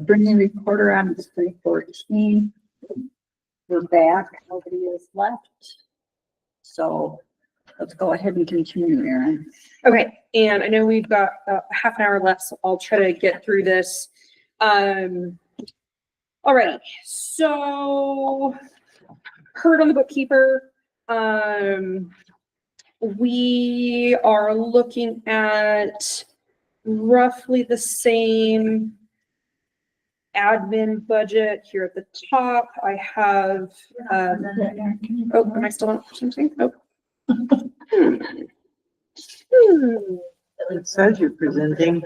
Bring the recorder on, it's 3:14. We're back, nobody is left. So let's go ahead and continue, Erin. Okay, and I know we've got half an hour left, so I'll try to get through this. Alrighty, so heard on the bookkeeper. We are looking at roughly the same admin budget here at the top. I have, oh, am I still on something? Oh. It says you're presenting.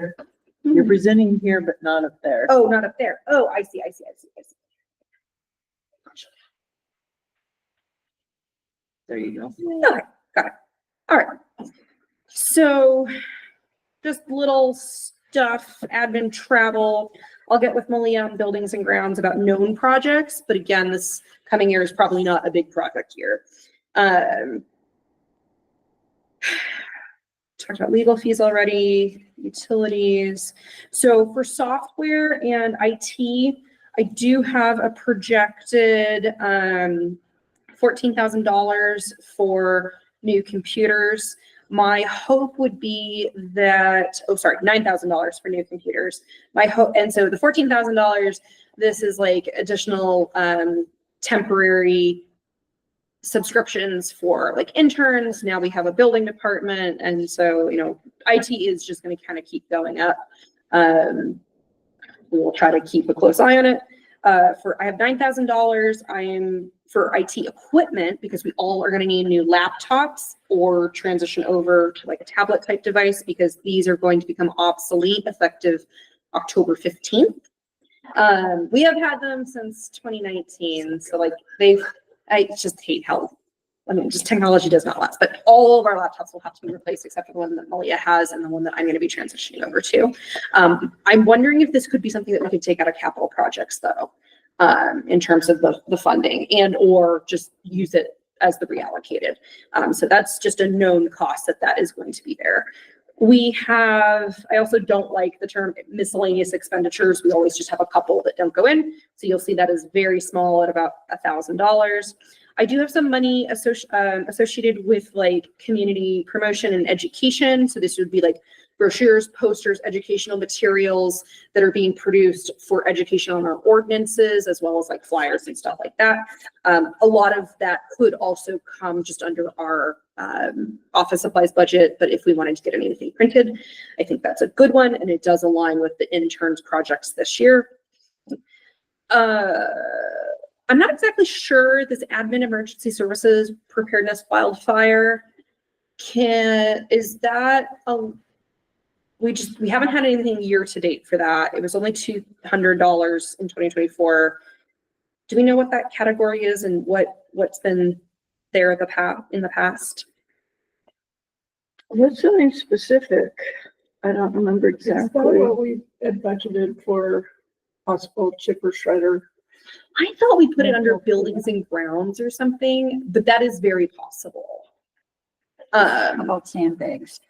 You're presenting here, but not up there. Oh, not up there. Oh, I see. There you go. Okay, got it. All right. So just little stuff, admin, travel. I'll get with Malia on buildings and grounds about known projects, but again, this coming year is probably not a big project year. Talked about legal fees already, utilities. So for software and IT, I do have a projected $14,000 for new computers. My hope would be that, $9,000 for new computers. My hope, and so the $14,000, this is like additional temporary subscriptions for like interns. Now we have a building department, and so IT is just going to kind of keep going up. We will try to keep a close eye on it. I have $9,000. I am for IT equipment because we all are going to need new laptops or transition over to like a tablet type device because these are going to become obsolete effective October 15th. We have had them since 2019. So like I just hate how, just technology does not last, but all of our laptops will have to be replaced except for the one that Malia has and the one that I'm going to be transitioning over to. I'm wondering if this could be something that we could take out of capital projects though, in terms of the funding and or just use it as the reallocated. So that's just a known cost that is going to be there. I also don't like the term miscellaneous expenditures. We always just have a couple that don't go in. So you'll see that is very small at about $1,000. I do have some money associated with like community promotion and education. So this would be like brochures, posters, educational materials that are being produced for education on our ordinances, as well as like flyers and stuff like that. A lot of that could also come just under our office supplies budget, but if we wanted to get anything printed, I think that's a good one, and it does align with the interns projects this year. I'm not exactly sure this admin emergency services preparedness wildfire is that we haven't had anything year to date for that. It was only $200 in 2024. Do we know what that category is and what's been there in the past? What's something specific? I don't remember exactly. Is that what we had budgeted for possible chipper shredder? I thought we put it under buildings and grounds or something, but that is very possible. How about sandbags?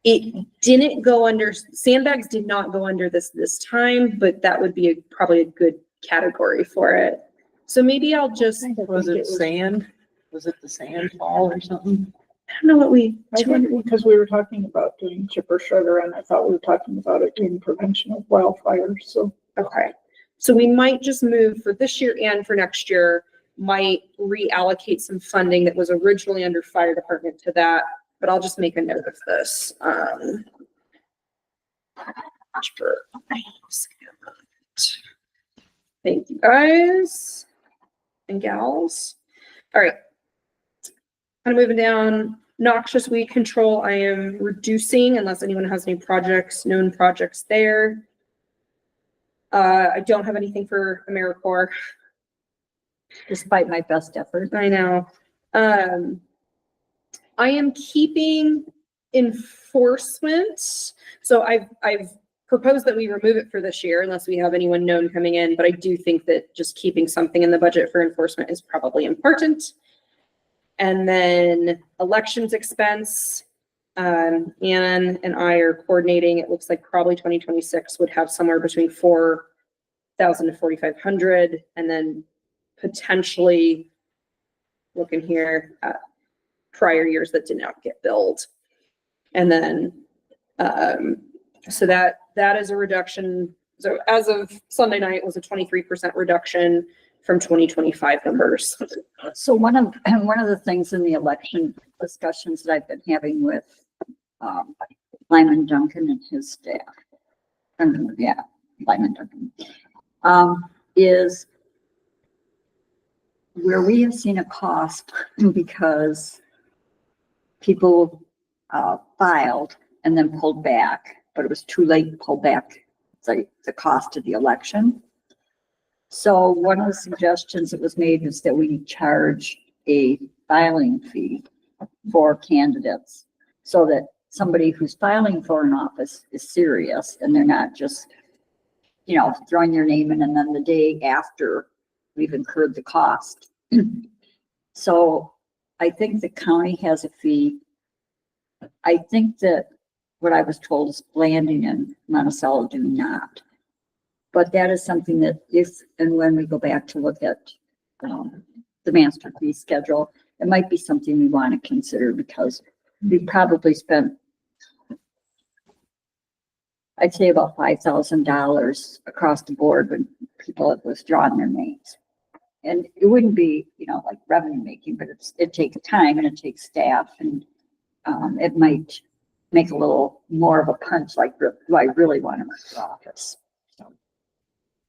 It didn't go under, sandbags did not go under this time, but that would be probably a good category for it. So maybe I'll just. Was it sand? Was it the sand fall or something? I don't know what Because we were talking about doing chipper shredder, and I thought we were talking about it doing prevention of wildfires. So okay, so we might just move for this year and for next year. Might reallocate some funding that was originally under fire department to that, but I'll just make a note of this. Thank you guys and gals. All right, kind of moving down. Noxious weed control, I am reducing unless anyone has any known projects there. I don't have anything for AmeriCorps. Despite my best effort. I know. I am keeping enforcement. So I've proposed that we remove it for this year unless we have anyone known coming in, but I do think that just keeping something in the budget for enforcement is probably important. And then elections expense, Ann and I are coordinating. It looks like probably 2026 would have somewhere between 4,000 to 4,500, and then potentially looking here at prior years that did not get billed. And then, so that is a reduction. So as of Sunday night was a 23% reduction from 2025 numbers. So one of the things in the election discussions that I've been having with Lyman Duncan and his staff, Lyman Duncan, is where we have seen a cost because people filed and then pulled back, but it was too late to pull back the cost of the election. So one of the suggestions that was made was that we charge a filing fee for candidates so that somebody who's filing for an office is serious and they're not just, throwing their name in and then the day after we've incurred the cost. So I think the county has a fee. I think that what I was told is Blanding and Monticello do not. But that is something that if and when we go back to look at the master fee schedule, it might be something we want to consider because we probably spent, I'd say about $5,000 across the board when people have withdrawn their names. And it wouldn't be, like revenue making, but it takes time and it takes staff and it might make a little more of a punch like, do I really want to run for office?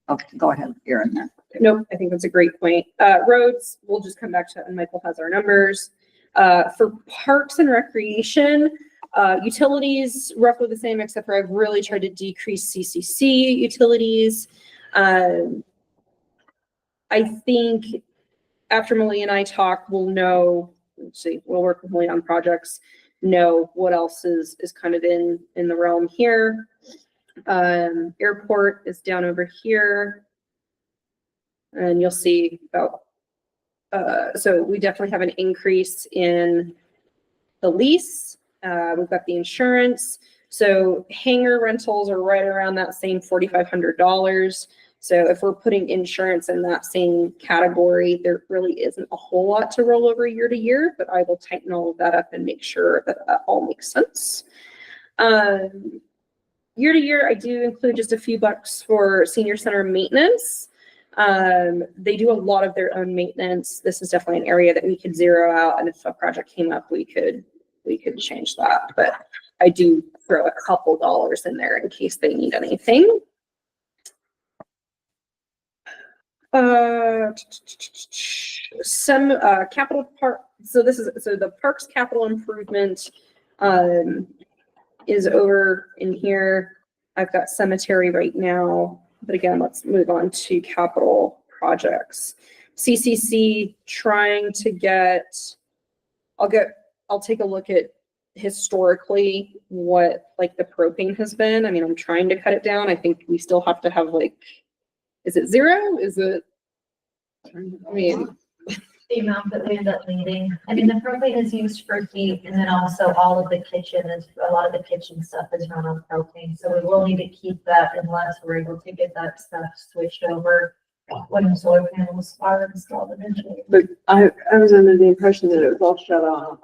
Okay, go ahead, Erin there. Nope, I think that's a great point. Roads, we'll just come back to it and Michael has our numbers. For parks and recreation, utilities, roughly the same, except for I've really tried to decrease CCC utilities. I think after Malia and I talk, we'll know, we'll work with Malia on projects, know what else is kind of in the realm here. Airport is down over here. And you'll see about, so we definitely have an increase in the lease. We've got the insurance. So hangar rentals are right around that same $4,500. So if we're putting insurance in that same category, there really isn't a whole lot to roll over year to year, but I will tighten all of that up and make sure that that all makes sense. Year to year, I do include just a few bucks for senior center maintenance. They do a lot of their own maintenance. This is definitely an area that we could zero out, and if a project came up, we could change that. But I do throw a couple dollars in there in case they need anything. Some capital part. So the parks capital improvement is over in here. I've got cemetery right now, but again, let's move on to capital projects. CCC trying to get, I'll take a look at historically what like the propane has been. I mean, I'm trying to cut it down. I think we still have to have like, is it zero? Is it, I mean, the amount that we end up needing. I mean, the propane is used for heat, and then also all of the kitchen is, a lot of the kitchen stuff is run on propane. So we will need to keep that unless we're able to get that stuff switched over when solar panels are installed eventually. But I was under the impression that it was all shut off.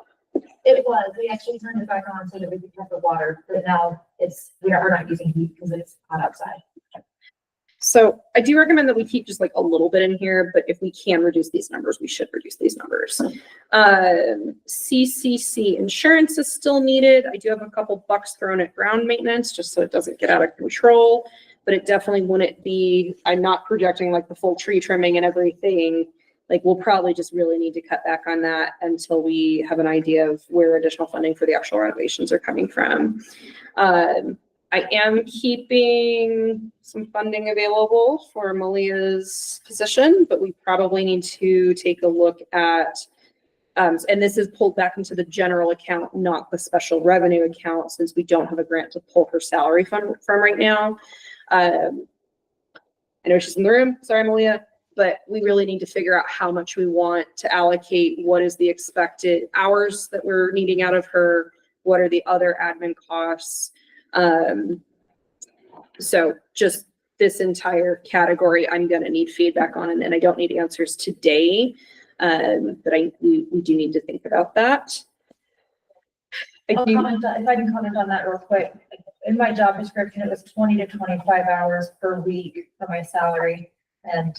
It was, we actually turned it back on so that we could have the water, but now we are not using heat because it's hot outside. So I do recommend that we keep just like a little bit in here, but if we can reduce these numbers, we should reduce these numbers. CCC insurance is still needed. I do have a couple bucks thrown at ground maintenance just so it doesn't get out of control, but it definitely wouldn't be, I'm not projecting like the full tree trimming and everything. Like we'll probably just really need to cut back on that until we have an idea of where additional funding for the actual renovations are coming from. I am keeping some funding available for Malia's position, but we probably need to take a look at, and this is pulled back into the general account, not the special revenue account, since we don't have a grant to pull her salary from right now. I know she's in the room, sorry, Malia, but we really need to figure out how much we want to allocate, what is the expected hours that we're needing out of her, What are the other admin costs? So just this entire category, I'm gonna need feedback on, and I don't need answers today. But we do need to think about that. If I can comment on that real quick. In my job description, it was 20 to 25 hours per week for my salary, and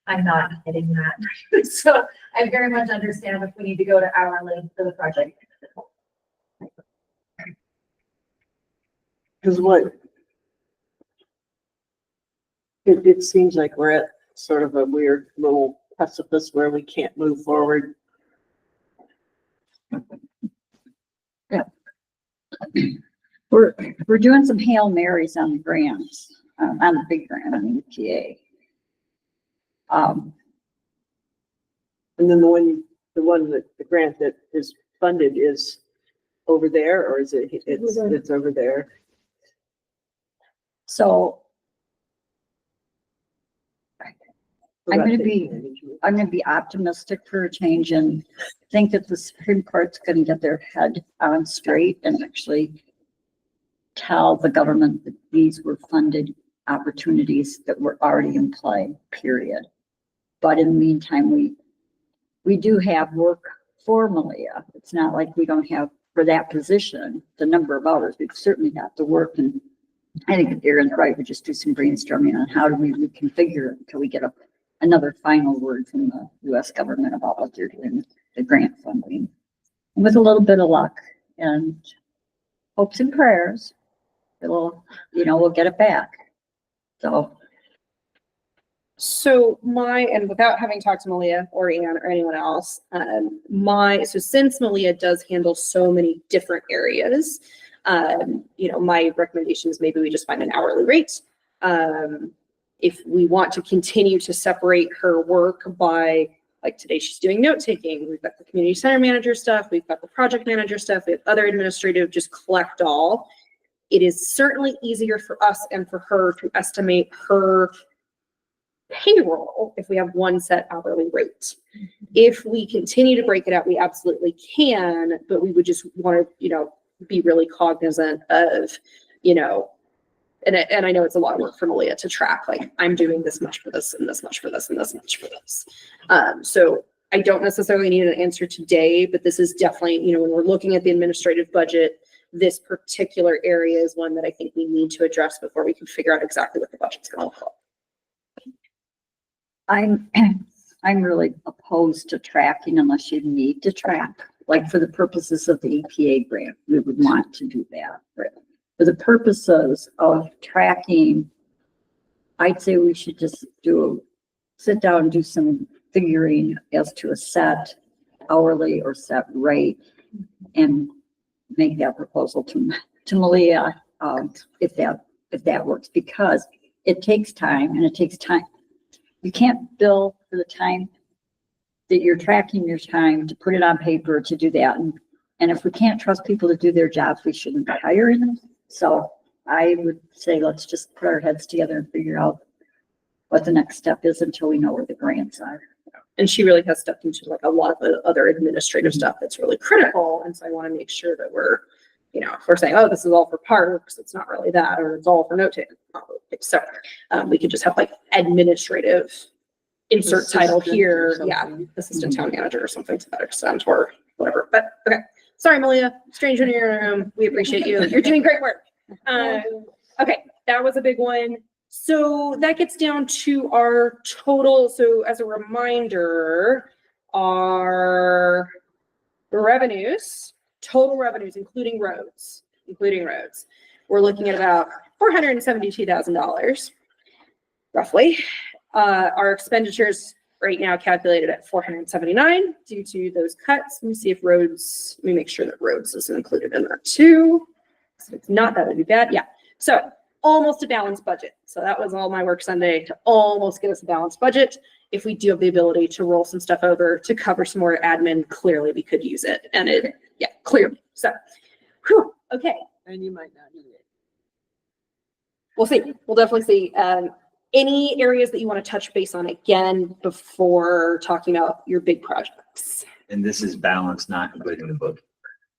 I'm not hitting that. So I very much understand if we need to go to hourly for the project. Because it seems like we're at sort of a weird little precipice where we can't move forward. We're doing some Hail Marys on the grants, on the big grant on the EPA. And then the grant that is funded is over there, or is it's over there? So I'm gonna be optimistic for a change and think that the Supreme Court's gonna get their head on straight and actually tell the government that these were funded opportunities that were already in play, period. But in the meantime, we do have work for Malia. It's not like we don't have for that position, the number of hours. We've certainly got the work, and I think Erin's right. We just do some brainstorming on how do we reconfigure it until we get another final word from the US government about what they're doing with the grant funding. And with a little bit of luck and hopes and prayers, we'll get it back. So and without having talked to Malia or Ann or anyone else, so since Malia does handle so many different areas, my recommendation is maybe we just find an hourly rate. If we want to continue to separate her work by, like today she's doing note taking, we've got the community center manager stuff, we've got the project manager stuff, we have other administrative, just collect all. It is certainly easier for us and for her to estimate her payroll if we have one set hourly rate. If we continue to break it out, we absolutely can, but we would just want to, be really cognizant of, and I know it's a lot of work for Malia to track, like I'm doing this much for this and this much for this and this much for this. So I don't necessarily need an answer today, but this is definitely, when we're looking at the administrative budget, this particular area is one that I think we need to address before we can figure out exactly what the budget's going to look like. I'm really opposed to tracking unless you need to track, like for the purposes of the EPA grant, we would want to do that. Right? For the purposes of tracking, I'd say we should just sit down and do some figuring as to a set hourly or set rate and make that proposal to Malia, if that works, because it takes time and it takes time. You can't bill for the time that you're tracking your time to put it on paper to do that. And if we can't trust people to do their jobs, we shouldn't be hiring them. So I would say, let's just put our heads together and figure out what the next step is until we know where the grants are. And she really has stepped into like a lot of the other administrative stuff that's really critical. And so I want to make sure that we're, if we're saying, oh, this is all for parks, it's not really that, or it's all for note taking. So we could just have like administrative insert Assistant title here. or Yeah, something. assistant town manager or something to that extent or whatever. But okay. Sorry, Malia, stranger in your room. We appreciate you. You're doing great work. Okay, that was a big one. So that gets down to our total. So as a reminder, our revenues, total revenues, including roads, we're looking at about $472,000, roughly. Our expenditures right now calculated at 479 due to those cuts. Let me see if roads, let me make sure that roads is included in that too. So if it's not, that would be bad. Yeah. So almost a balanced budget. So that was all my work Sunday to almost get us a balanced budget. If we do have the ability to roll some stuff over to cover some more admin, clearly we could use it. And clearly. So, whew, okay. And you might not need it. We'll see. We'll definitely see. Any areas that you want to touch base on again before talking about your big projects? And this is balanced, not including the book.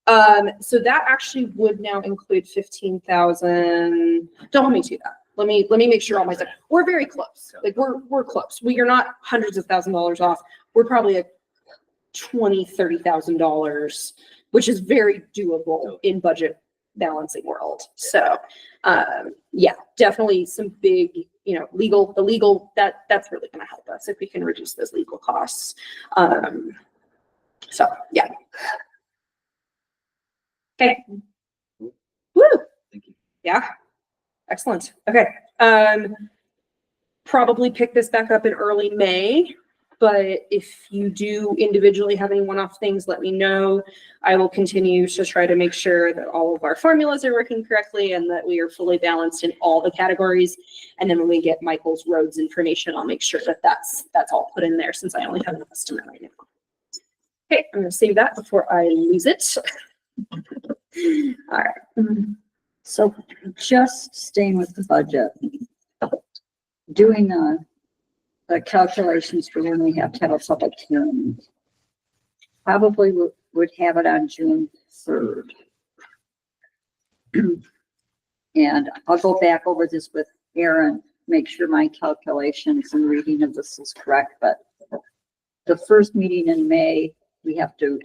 So that actually would now include 15,000. Don't hold me to that. Let me make sure all my stuff. We're very close. Like we're close. We are not hundreds of $1,000s off. We're probably at $20,000-$30,000, which is very doable in budget balancing world. So, yeah, definitely some big, the legal that's really going to help us if we can reduce those legal costs. So yeah. Okay. Woo. Thank you. Yeah. Excellent. Okay. Probably pick this back up in early May, but if you do individually have any one-off things, let me know. I will continue to try to make sure that all of our formulas are working correctly and that we are fully balanced in all the categories. And then when we get Michael's roads information, I'll make sure that that's all put in there since I only have an estimate right now. Okay, I'm going to save that before I lose it. All right. So just staying with the budget, doing the calculations for when we have to have a public hearing. Probably would have it on June 3rd. And I'll go back over this with Erin, make sure my calculations and reading of this is correct, but the first meeting in May, we have to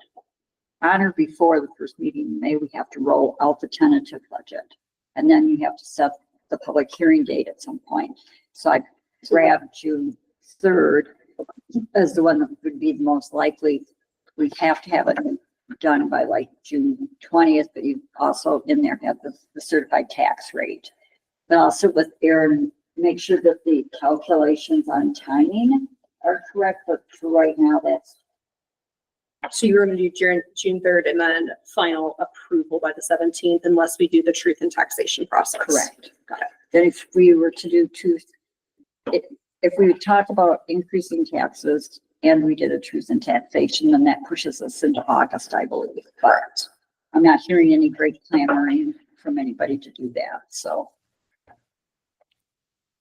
honor before the first meeting in May, we have to roll out the tentative budget. And then you have to set the public hearing date at some point. So I grabbed June 3rd as the one that would be the most likely. We have to have it done by like June 20th, but you also in there have the certified tax rate. But I'll sit with Erin, make sure that the calculations on timing are correct, but for right now, that's. So you're going to do June 3rd and then final approval by the 17th, unless we do the truth and taxation process. Correct. Got it. Then if we were to do if we would talk about increasing taxes and we did a truth and taxation, then that pushes us into August, I believe. But I'm not hearing any great clamoring from anybody to do that, so.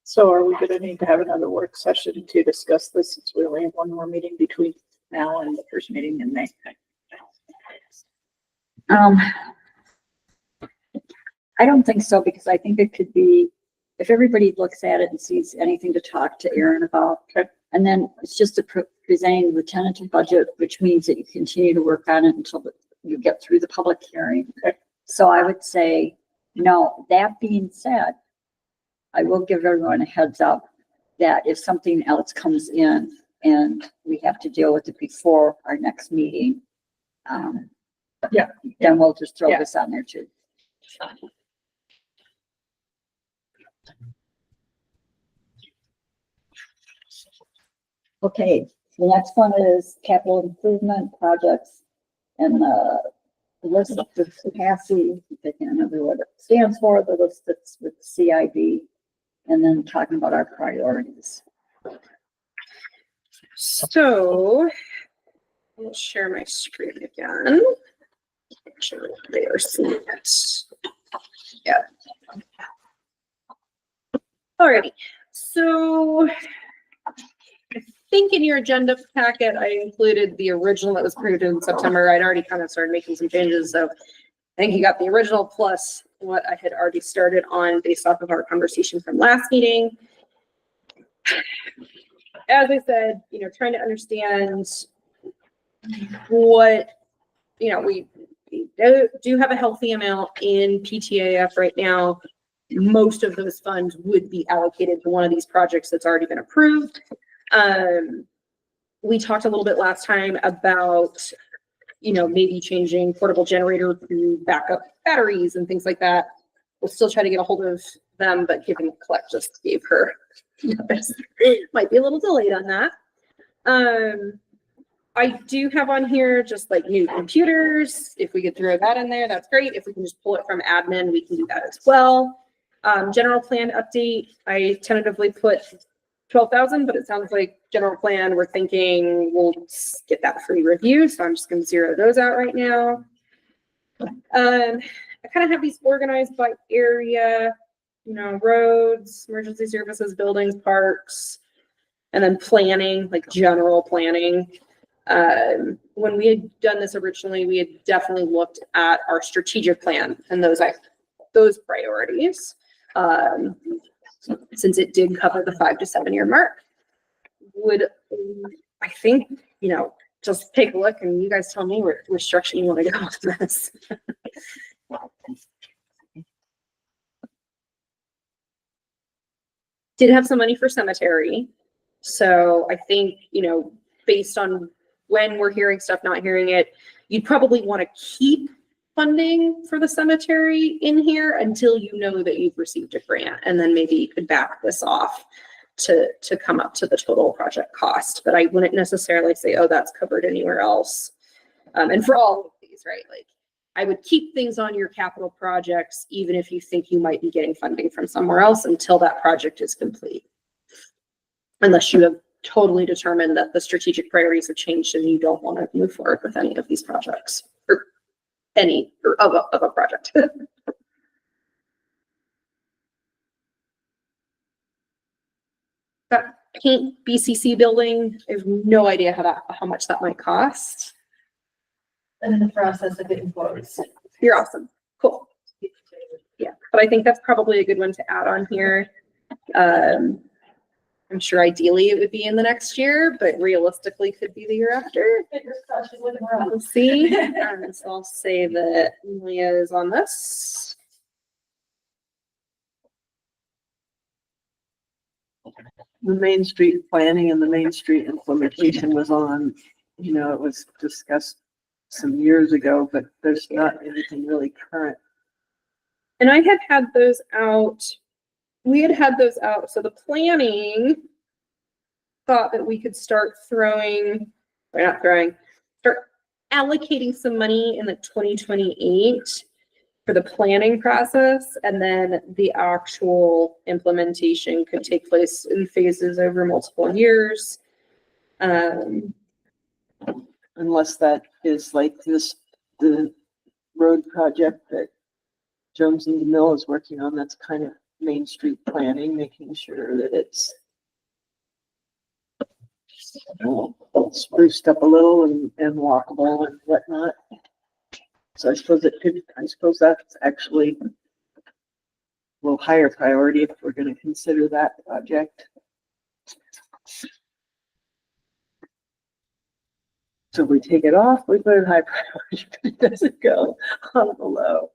So are we gonna need to have another work session to discuss this since we only have one more meeting between now and the first meeting in May? I don't think so, because I think it could be, if everybody looks at it and sees anything to talk to Erin about. Okay. And then it's just presenting the tentative budget, which means that you continue to work on it until you get through the public hearing. Okay. So I would say, that being said, I will give everyone a heads up that if something else comes in and we have to deal with it before our next meeting, then we'll just throw this on there too. Okay, the next one is capital improvement projects and the list of the CASI, I can't remember what it stands for, the list that's with CIB, and then talking about our priorities. So I'll share my screen again. Make sure they are seeing it. Yeah. Alrighty. So I think in your agenda packet, I included the original that was approved in September. I'd already kind of started making some changes. So I think you got the original plus what I had already started on based off of our conversation from last meeting. As I said, trying to understand what, we do have a healthy amount in PTAF right now. Most of those funds would be allocated to one of these projects that's already been approved. We talked a little bit last time about, maybe changing portable generator to backup batteries and things like that. We'll still try to get a hold of them, but given Colette just gave her notice, might be a little delayed on that. I do have on here just like new computers. If we could throw that in there, that's great. If we can just pull it from admin, we can do that as well. General plan update, I tentatively put 12,000, but it sounds like general plan, we're thinking we'll get that free review. So I'm just going to zero those out right now. I kind of have these organized by area, roads, emergency services, buildings, parks, and then planning, like general planning. When we had done this originally, we had definitely looked at our strategic plan and those priorities. Since it did cover the 5 to 7 year mark, I think, just take a look and you guys tell me which direction you want to go with this. Did have some money for cemetery. So I think, based on when we're hearing stuff, not hearing it, you'd probably want to keep funding for the cemetery in here until you know that you've received a grant, and then maybe you could back this off to come up to the total project cost. But I wouldn't necessarily say, oh, that's covered anywhere else. And for all of these, right? Like, I would keep things on your capital projects, even if you think you might be getting funding from somewhere else, until that project is complete. Unless you have totally determined that the strategic priorities have changed and you don't want to move forward with any of these projects or of a project. That paint BCC building, I have no idea how much that might cost. I'm in the process of getting quotes. You're awesome. Cool. Yeah, but I think that's probably a good one to add on here. I'm sure ideally it would be in the next year, but realistically could be the year after. Fingers crossed she's looking around. We'll see. So I'll say that Leah is on this. The Main Street planning and the Main Street implementation was on, it was discussed some years ago, but there's not anything really current. And I had those out. We had those out. So the planning thought that we could start start allocating some money in the 2028 for the planning process. And then the actual implementation could take place in phases over multiple years. Unless that is like the road project that Jones and DeMille is working on, that's kind of Main Street planning, making sure that it's spruced up a little and walkable and whatnot. So I suppose that's actually a little higher priority if we're going to consider that project. So we take it off, we put it high priority, but it doesn't go on the low.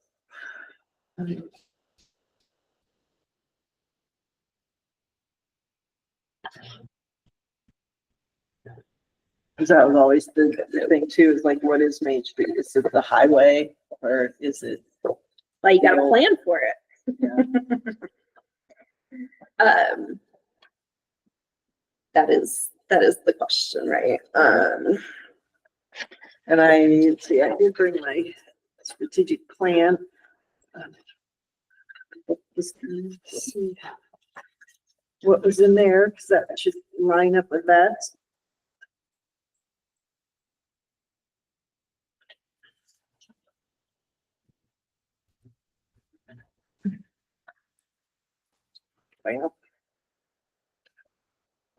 Because that was always the thing too, is like, what is Main Street? Is it the highway or is it? Well, you got to plan for it. Yeah. That is the question, right? And I did bring my strategic plan. Let's see what was in there, because that should line up with that. Well,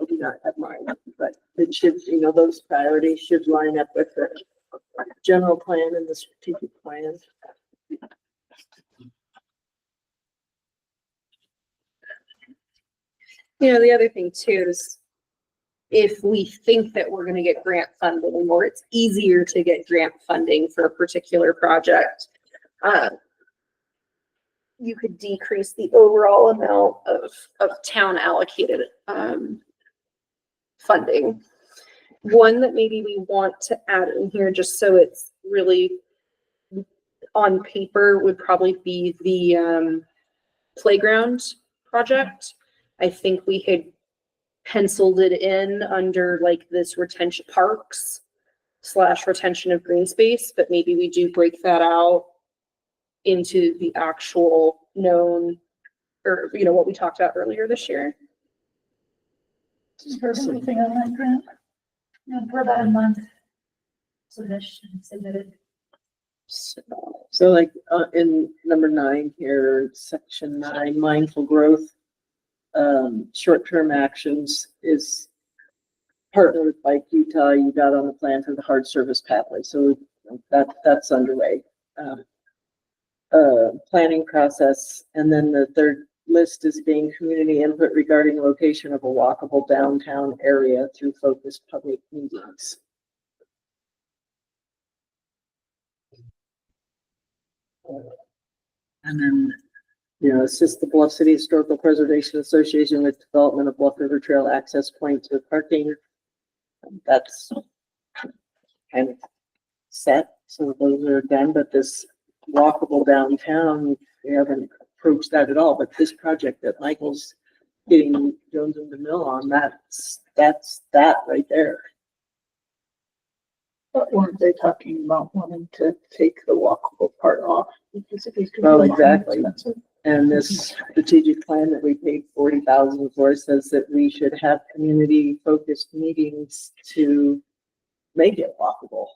I do not have mine, but it should, those priorities should line up with the general plan and the strategic plan. The other thing too is if we think that we're going to get grant funding, or it's easier to get grant funding for a particular project, you could decrease the overall amount of town allocated funding. One that maybe we want to add in here, just so it's really on paper, would probably be the playground project. I think we had penciled it in under like this retention parks / retention of green space, but maybe we do break that out into the actual known, or what we talked about earlier this year. Heard anything on that grant? No, for about a month. Submitted. So like in number 9 here, section 9, mindful growth, short-term actions is partner with Bike Utah, you got on the plan for the hard service pathway, so that's underway. Planning process, and then the third list is being community input regarding location of a walkable downtown area through focused public meetings. And then, assist the Bluff City Historical Preservation Association with development of Bluff River Trail access points with parking. That's kind of set, so those are done, but this walkable downtown, we haven't approached that at all, but this project that Michael's getting Jones and DeMille on, that's that right there. But weren't they talking about wanting to take the walkable part off? Because it was gonna be Well, a lot exactly. expensive. And this strategic plan that we paid 40,000 for says that we should have community focused meetings to make it walkable.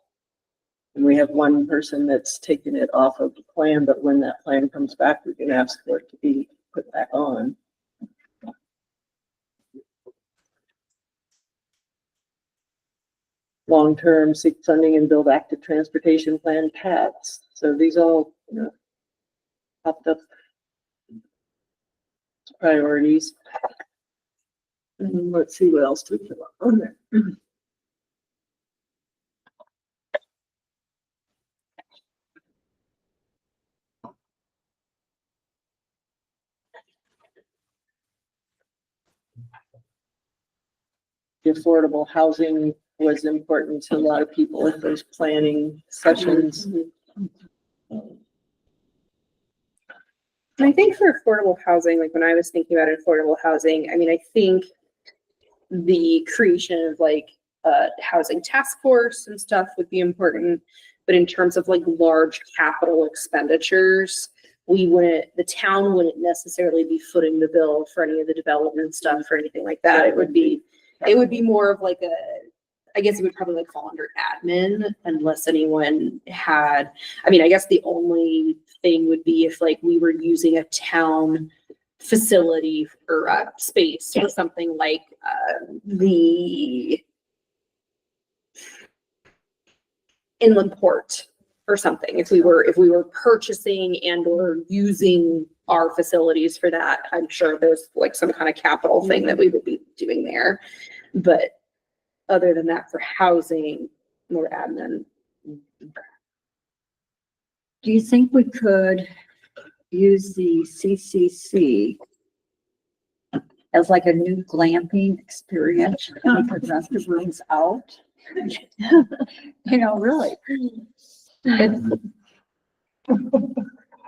And we have one person that's taken it off of the plan, but when that plan comes back, we can ask for it to be put back on. Long-term seek funding and build active transportation plan paths. So these all, popped up priorities. And let's see what else we put on there. The affordable housing was important to a lot of people in those planning sessions. And I think for affordable housing, like when I was thinking about affordable housing, I mean, I think the creation of like a housing task force and stuff would be important. But in terms of like large capital expenditures, the town wouldn't necessarily be footing the bill for any of the development stuff or anything like that. It would be more of like I guess it would probably like fall under admin unless anyone had, I mean, I guess the only thing would be if like we were using a town facility or space or something like the inland port or something. If we were purchasing and or using our facilities for that, I'm sure there's like some kind of capital thing that we would be doing there. But other than that, for housing, more admin. Do you think we could use the CCC as like a new glamping experience? And put the rest of the rooms out? Really.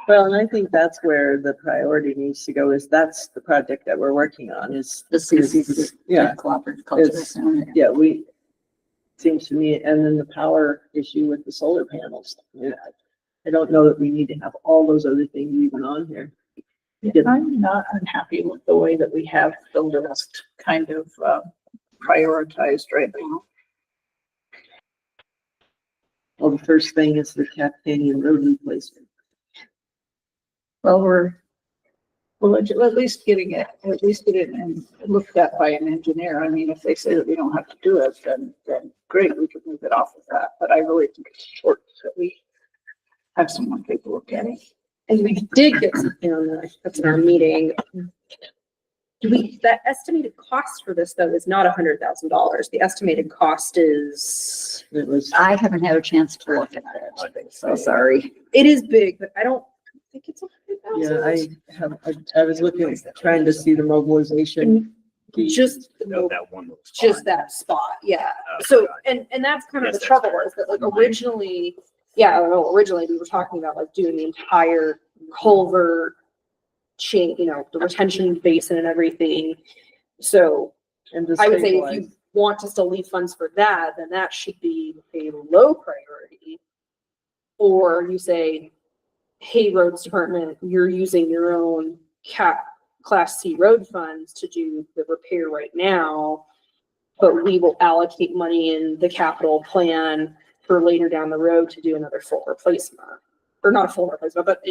Well, and I think that's where the priority needs to go, is that's the project that we're working on is The CCC. Yeah. Cooperative Cultural It's- Center. yeah, seems to me, and then the power issue with the solar panels. I don't know that we need to have all those other things even on here. I'm not unhappy with the way that we have the list kind of prioritized right now. Well, the first thing is the Canyon Road replacement. Well, we're At least get it and looked at by an engineer. I mean, if they say that we don't have to do it, then great, we can move it off of that. But I really think it's short that we have someone take a look at it. And we did get something on that's in our meeting. That estimated cost for this though is not $100,000. The estimated cost is, I haven't had a chance to look at it, so sorry. it is big, but I don't think it's Yeah, $100,000. I was looking, trying to see the mobilization. Just that spot, yeah. So, and that's kind of the trouble is that like originally we were talking about like doing the entire culvert chain, the retention basin and everything. So And to I would say if stabilize. you want to still leave funds for that, then that should be a low priority. Or you say, hey, roads department, you're using your own Class C road funds to do the repair right now, but we will allocate money in the capital plan for later down the road to do another full replacement. Or not a full replacement, but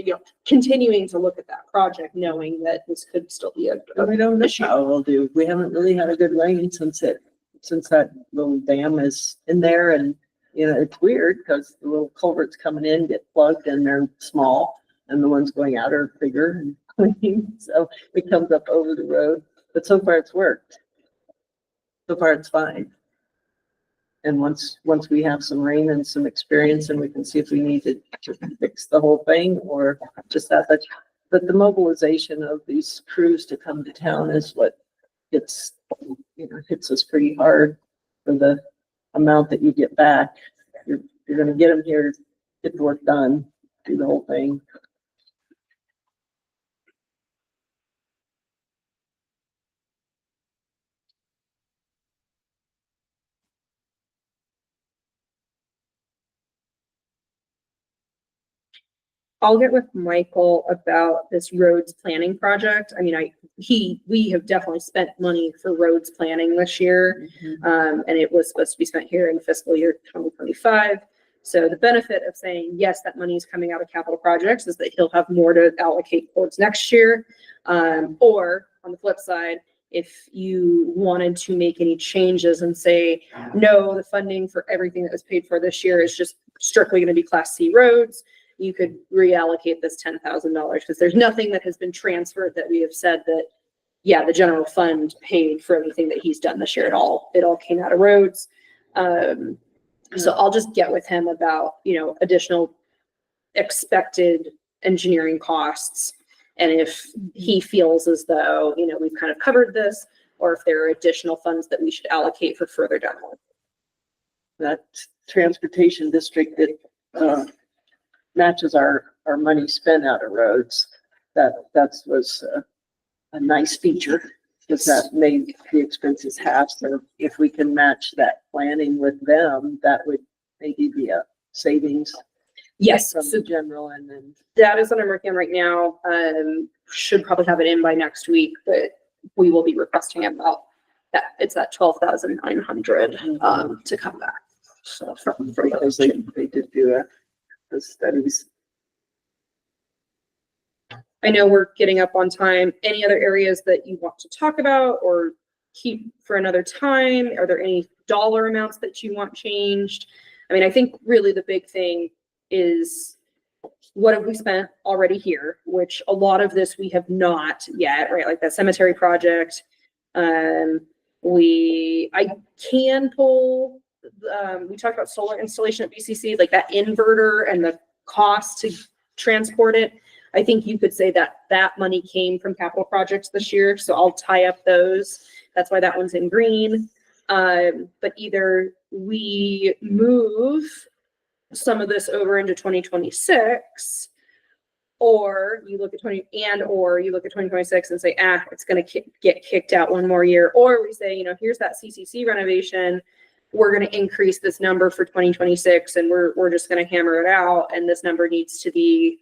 continuing to look at that project, knowing that this could still be a We don't know issue. how we'll do. We haven't really had a good rain since it since that little dam is in there, and, you know, it's weird because the little culverts coming in get plugged and they're small, and the ones going out are bigger and clean, so it comes up over the road, but so far it's worked. So far it's fine. And once we have some rain and some experience, and we can see if we need to fix the whole thing or just that much. But the mobilization of these crews to come to town is what hits us pretty hard for the amount that you get back. You're gonna get them here, get the work done, do the whole thing. I'll get with Michael about this roads planning project. I mean, we have definitely spent money for roads planning this year. And it was supposed to be spent here in fiscal year 2025. So the benefit of saying, yes, that money is coming out of capital projects is that he'll have more to allocate towards next year. Or on the flip side, if you wanted to make any changes and say, no, the funding for everything that was paid for this year is just strictly going to be Class C roads, you could reallocate this $10,000 because there's nothing that has been transferred that we have said that, yeah, the general fund paid for everything that he's done this year at all. It all came out of roads. So I'll just get with him about, additional expected engineering costs. And if he feels as though, we've kind of covered this, or if there are additional funds that we should allocate for further demo. That transportation district that matches our money spent out of roads. That was a nice feature because that made the expenses half. So if we can match that planning with them, that would maybe be a savings. Yes, From so the general, and then that is what I'm working on right now. Should probably have it in by next week, but we will be requesting about that. It's that 12,900 to come back. So from because they did do the studies. I know we're getting up on time. Any other areas that you want to talk about or keep for another time? Are there any dollar amounts that you want changed? I mean, I think really the big thing is what have we spent already here, which a lot of this we have not yet, right? Like that cemetery project. I can pull, we talked about solar installation at BCC, like that inverter and the cost to transport it. I think you could say that that money came from capital projects this year. So I'll tie up those. That's why that one's in green. But either we move some of this over into 2026, or you look at 2026 and say, it's going to get kicked out one more year. Or we say, here's that CCC renovation. We're going to increase this number for 2026 and we're just going to hammer it out. And this number needs to be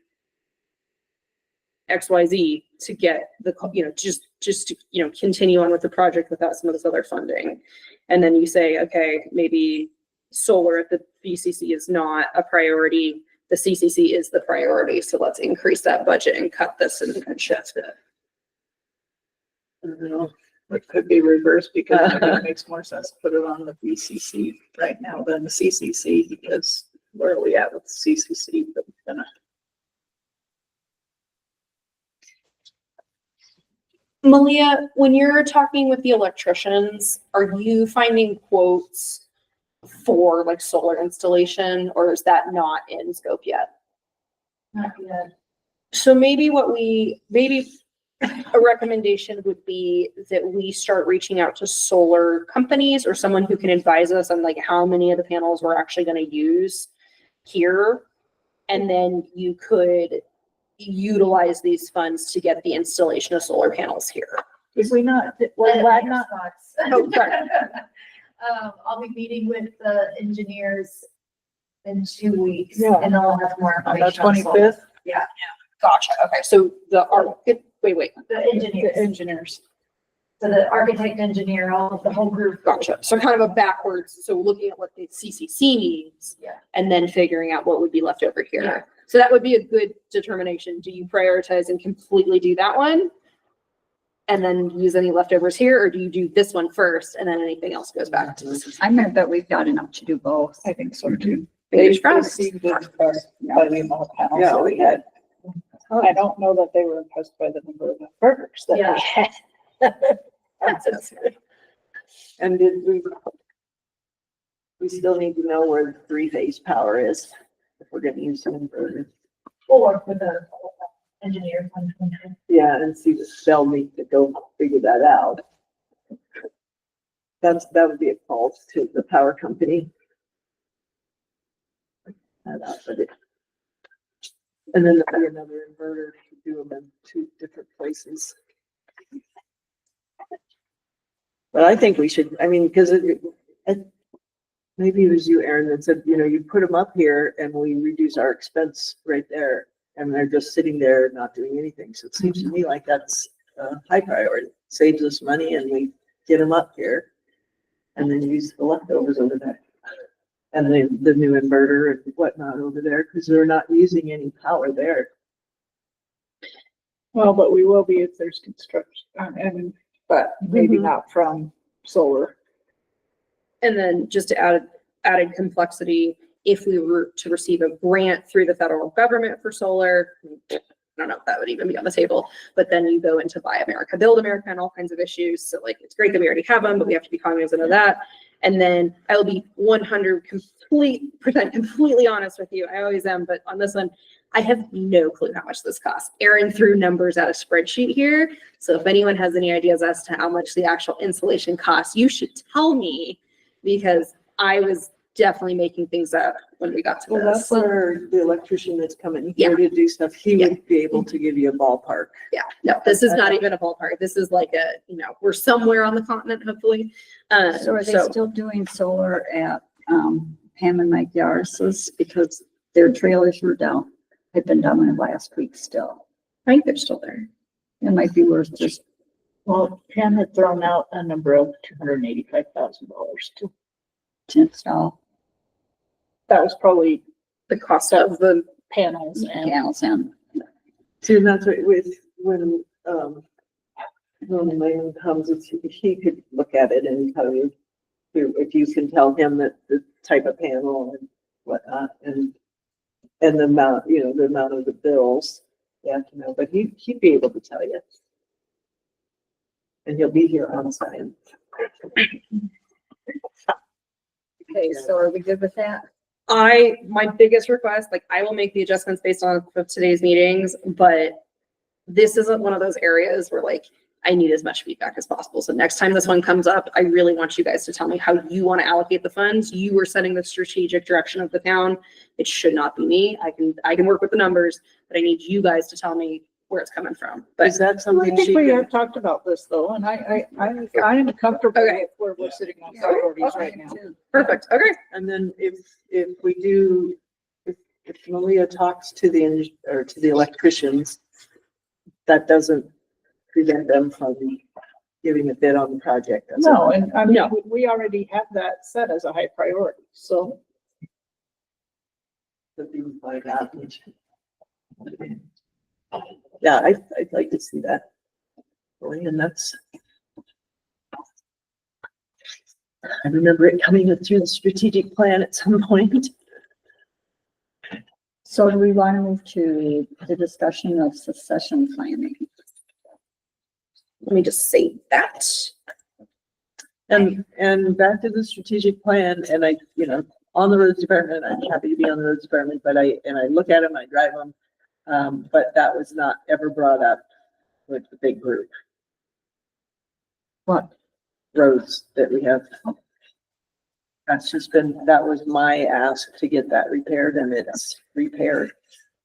XYZ to get the, just to, continue on with the project without some of this other funding. And then you say, okay, maybe solar at the BCC is not a priority. The CCC is the priority. So let's increase that budget and cut this and shift it. I don't know. It could be reversed because it makes more sense to put it on the BCC right now than the CCC, because where are we at with the CCC? But Malia, when you're talking with the electricians, are you finding quotes for like solar installation, or is that not in scope yet? Not yet. So maybe a recommendation would be that we start reaching out to solar companies or someone who can advise us on like how many of the panels we're actually going to use here. And then you could utilize these funds to get the installation of solar panels here. did we not, was that not? Oh, sorry. I'll be meeting with the engineers in 2 weeks, Yeah. and I'll have more On the information. on solar. 25th? Gotcha. Okay. So wait. The engineers, The engineers. so the architect, engineer, the whole group. Gotcha. So kind of a backwards. So looking at what the CCC needs, Yeah. and then figuring out what would be left over here. Yeah. So that would be a good determination. Do you prioritize and completely do that one? and then use any leftovers here, or do you do this one first and then anything else goes back to this? I meant that we've got enough to do both. I think so too. Fingers They crossed. seemed impressed by the amount of panels Yeah, that we we had. I don't know that they were impressed by the number of burgers that Yeah. we had. And did we still need to know where the three-phase power is if we're gonna use an inverter. Or for the engineer. Yeah, and see, they'll need to go figure that out. That would be a call to the power company. And then there'll be another inverter to do them in two different places. But I think we should, I mean, because maybe it was you, Erin, that said, you put them up here and we reduce our expense right there. And they're just sitting there not doing anything. So it seems to me like that's a high priority. Saves us money and we get them up here and then use the leftovers over there. And the new inverter and whatnot over there, because they're not using any power there. Well, but we will be if there's construction, but maybe Mhm. not from solar. And then just to added complexity, if we were to receive a grant through the federal government for solar, I don't know if that would even be on the table, but then you go into Buy America, Build America and all kinds of issues. So like, it's great that we already have them, but we have to be cognizant of that. And then I will be 100% completely honest with you. I always am, but on this one, I have no clue how much this costs. Erin threw numbers at a spreadsheet here. So if anyone has any ideas as to how much the actual installation costs, you should tell me, because I was definitely making things up when we got to Well, that's this. where the electrician that's coming here to do stuff, he would be able to give you a ballpark. Yeah, no, this is not even a ballpark. This is like we're somewhere on the continent, hopefully. So are they still doing solar at, Pam and Mike Yaris's because their trailers were down? I've been down there last week still. I think they're still there. It might be worth just, Well, Pam had thrown out a number of $285,000 to install that was probably The cost of the, panels and panels in. See, and that's what when Layman comes, he could look at it and tell you if you can tell him that the type of panel and whatnot and the amount, the amount of the bills. You have to know, but he'd be able to tell you. And he'll be here on site. Okay, so are we good with that? my biggest request, like I will make the adjustments based on today's meetings, but this isn't one of those areas where like I need as much feedback as possible. So next time this one comes up, I really want you guys to tell me how you want to allocate the funds. You are setting the strategic direction of the town. It should not be me. I can work with the numbers, but I need you guys to tell me where it's coming from. But Is that I something think she we can? have talked about this though, and I'm comfortable Okay. with where we're sitting on priorities right now. perfect. Okay. And then if we do, if Malia talks to the electricians, that doesn't prevent them from giving a bid on the project. does it? No, and I mean, No. we already have that set as a high priority, so. That'd be my advantage. Yeah, I'd like to see that. And that's. I remember it coming through the strategic plan at some point. So do we want to move to the discussion of succession planning? Let me just say that. And back to the strategic plan, and on the roads department, I'm happy to be on the roads department, but I look at them, I drive them. But that was not ever brought up with the big group. What? Roads that we have. That was my ask to get that repaired, and it's repaired.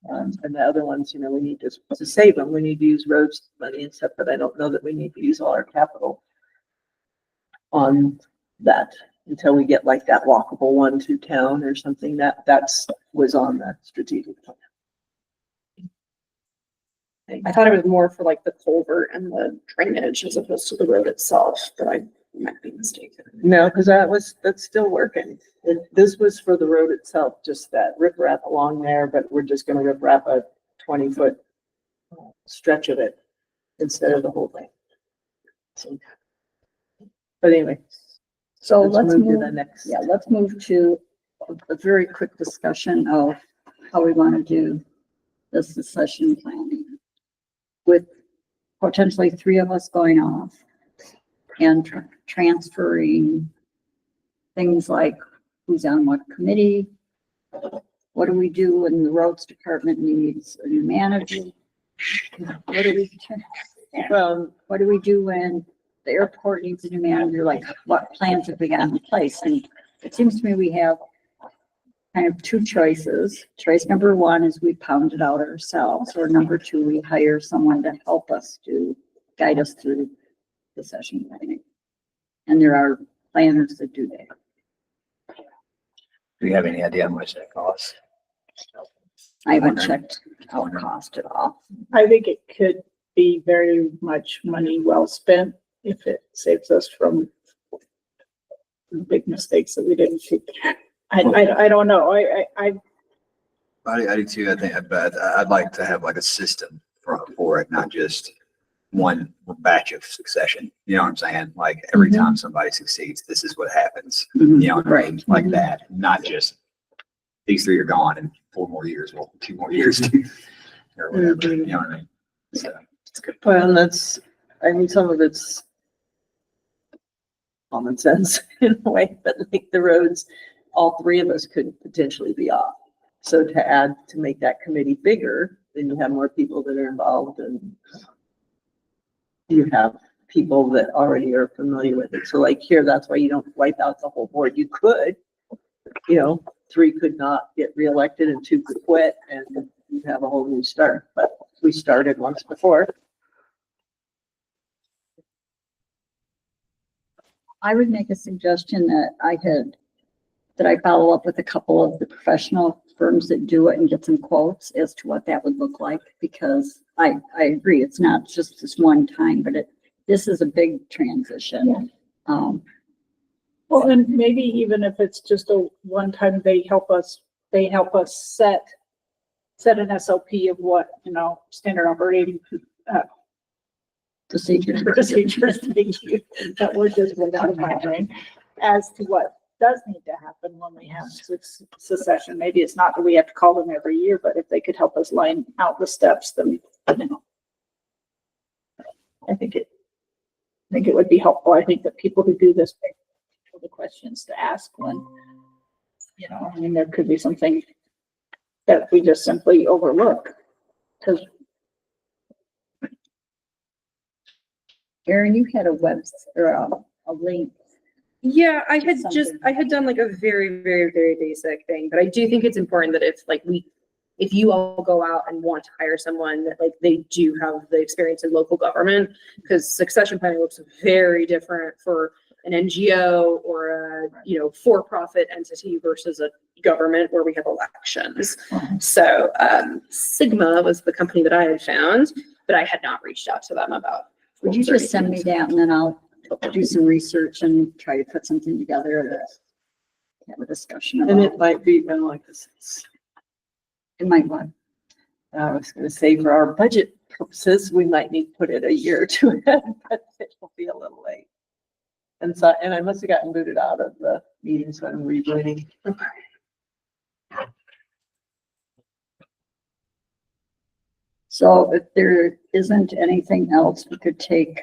And the other ones, we need to save them. We need to use roads money and stuff, but I don't know that we need to use all our capital on that until we get like that walkable one to town or something. That's was on that strategic plan. I thought it was more for like the culvert and the drainage as opposed to the road itself, but I might be mistaken. No, because that's still working. This was for the road itself, just that riprap along there, but we're just gonna riprap a 20-foot stretch of it instead of the whole thing. So, but anyway, So let's let's move to move, the next. yeah, let's move to a very quick discussion of how we want to do the succession planning. With potentially 3 of us going off and transferring things like who's on what committee. What do we do when the roads department needs a new manager? What do we, Well, what do we do when the airport needs a new manager? Like, what plans have we got in place? And it seems to me we have kind of 2 choices. Choice number 1 is we pound it out ourselves, or number 2, we hire someone to help us to guide us through the session planning. And there are planners that do that. Do you have any idea how much that costs? I haven't checked out cost at all. I think it could be very much money well spent if it saves us from big mistakes that we didn't see. I don't know. I do too. I think, but I'd like to have like a system for it, not just one batch of succession. You know what I'm saying? Like every time somebody succeeds, this is what happens. You know what I mean? Like that, not just these 3 are gone in 4 more years. Well, 2 more years or whatever. You know what I mean? So it's good. well, that's, I mean, some of it's common sense in a way, but like the roads, all 3 of us could potentially be off. So to add, to make that committee bigger, then you have more people that are involved and you have people that already are familiar with it. So like here, that's why you don't wipe out the whole board. You could, you know, 3 could not get reelected and 2 could quit and you have a whole new start, but we started once before. I would make a suggestion that I follow up with a couple of the professional firms that do it and get some quotes as to what that would look like, because I agree, it's not just this one time, but this is a big transition. Well, and maybe even if it's just a one time, they help us set an SOP of what, you know, standard operating procedures, thank you, that word just went out of my brain, as to what does need to happen when we have succession. Maybe it's not that we have to call them every year, but if they could help us line out the steps, then, you know. I think it would be helpful. I think that people who do this pick the questions to ask when, you know, I mean, there could be something that we just simply overlook. Because Erin, you had a or a link. Yeah, I had Something. done like a very, very, very basic thing, but I do think it's important that if you all go out and want to hire someone, that like they do have the experience in local government, because succession planning looks very different for an NGO or a, you know, for-profit entity versus a government where we have elections. So Sigma was the company that I had found, but I had not reached out to them about. Would you just send me that and then I'll do some research and try to put something together to have a discussion And about. it might be, well, like this, It might want. I was gonna say for our budget purposes, we might need to put it a year or 2 ahead, but it will be a little late. And so, and I must have gotten booted out of the meeting, so I'm rejoining. So if there isn't anything else, we could take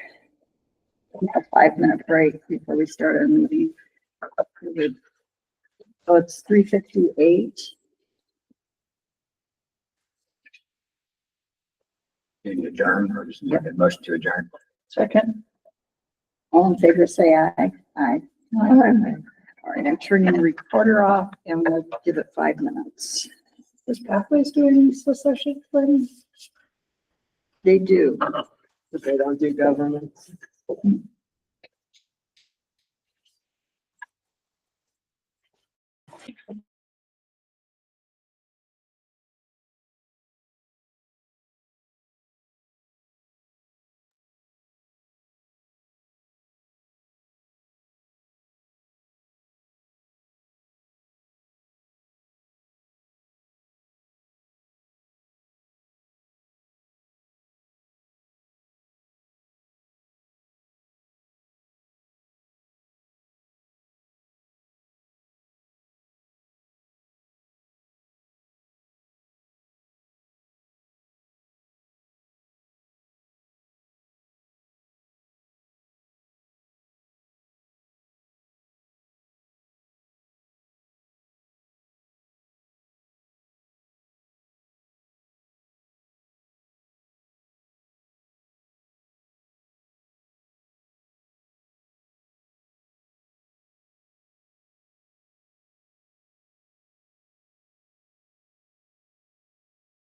a 5-minute break before we start our meeting. So it's 3:58. Can you adjourn or just make a motion to adjourn? Second. All in favor, say aye. Aye. All right, I'm turning the recorder off and we'll give it 5 minutes. is Pathways doing succession planning? They do. But they don't do government.